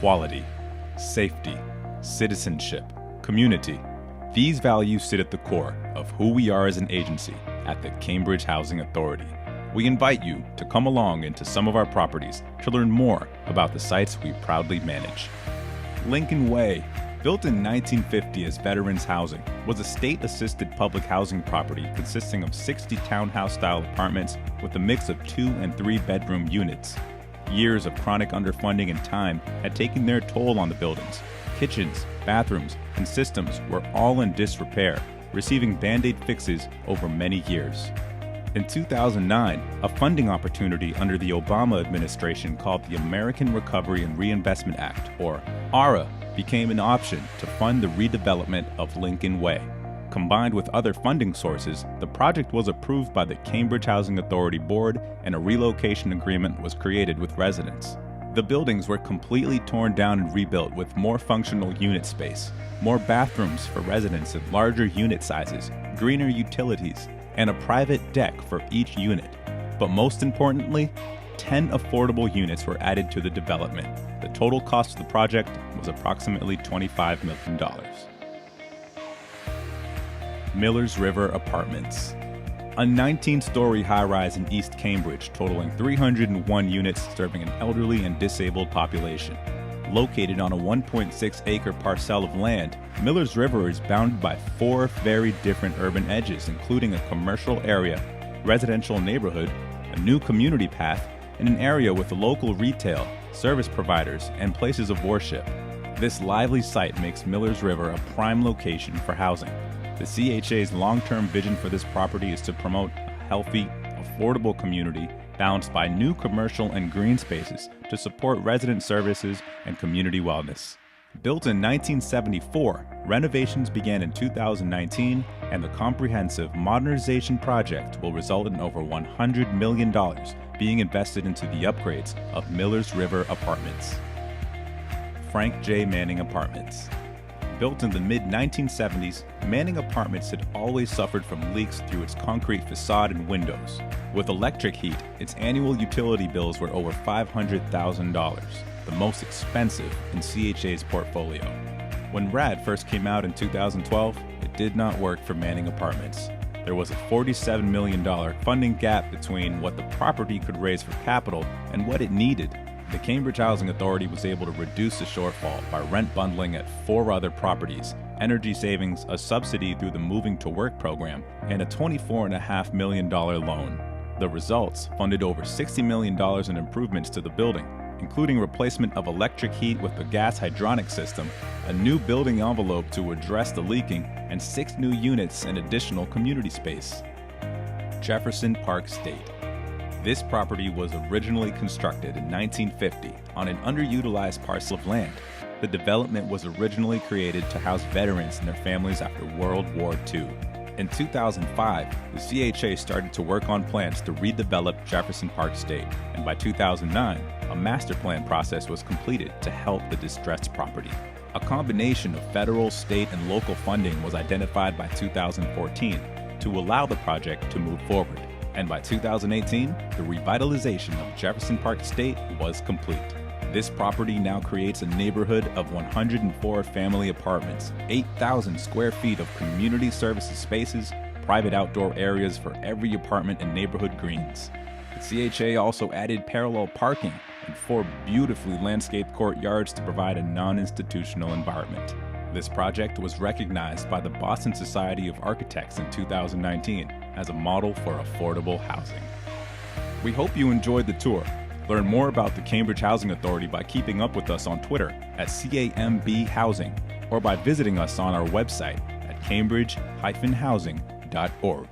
quality, safety, citizenship, community. These values sit at the core of who we are as an agency at the Cambridge Housing Authority. We invite you to come along into some of our properties to learn more about the sites we proudly manage. Lincoln Way, built in 1950 as veterans housing, was a state-assisted public housing property consisting of 60 townhouse-style apartments with a mix of 2- and 3-bedroom units. Years of chronic underfunding and time had taken their toll on the buildings. Kitchens, bathrooms, and systems were all in disrepair, receiving Band-Aid fixes over many years. In 2009, a funding opportunity under the Obama administration called the American Recovery and Reinvestment Act, or ARRA, became an option to fund the redevelopment of Lincoln Way. Combined with other funding sources, the project was approved by the Cambridge Housing Authority Board and a relocation agreement was created with residents. The buildings were completely torn down and rebuilt with more functional unit space, more bathrooms for residents in larger unit sizes, greener utilities, and a private deck for each unit. But most importantly, 10 affordable units were added to the development. The total cost of the project was approximately $25 million. Millers River Apartments. A 19-story high-rise in East Cambridge totaling 301 units serving an elderly and disabled population. Located on a 1.6-acre parcel of land, Millers River is bounded by 4 very different urban edges, including a commercial area, residential neighborhood, a new community path, and an area with local retail, service providers, and places of worship. This lively site makes Millers River a prime location for housing. The CHA's long-term vision for this property is to promote a healthy, affordable community balanced by new commercial and green spaces to support resident services and community wellness. Built in 1974, renovations began in 2019, and the comprehensive modernization project will result in over $100 million being invested into the upgrades of Millers River Apartments. Frank J. Manning Apartments. Built in the mid-1970s, Manning Apartments had always suffered from leaks through its concrete facade and windows. With electric heat, its annual utility bills were over $500,000, the most expensive in CHA's portfolio. When RAD first came out in 2012, it did not work for Manning Apartments. There was a $47 million funding gap between what the property could raise for capital and what it needed. The Cambridge Housing Authority was able to reduce the shortfall by rent bundling at 4 other properties, energy savings, a subsidy through the Moving to Work program, and a $24.5 million loan. The results funded over $60 million in improvements to the building, including replacement of electric heat with a gas hydronic system, a new building envelope to address the leaking, and 6 new units and additional community space. Jefferson Park State. This property was originally constructed in 1950 on an underutilized parcel of land. The development was originally created to house veterans and their families after World War II. In 2005, the CHA started to work on plans to redevelop Jefferson Park State, and by 2009, a master plan process was completed to help the distressed property. A combination of federal, state, and local funding was identified by 2014 to allow the project to move forward. And by 2018, the revitalization of Jefferson Park State was complete. This property now creates a neighborhood of 104 family apartments, 8,000 square feet of community services spaces, private outdoor areas for every apartment and neighborhood greens. The CHA also added parallel parking and 4 beautifully landscaped courtyards to provide a non-institutional environment. This project was recognized by the Boston Society of Architects in 2019 as a model for affordable housing. We hope you enjoyed the tour. Learn more about the Cambridge Housing Authority by keeping up with us on Twitter at CAMB Housing or by visiting us on our website at cambridge-housing.org.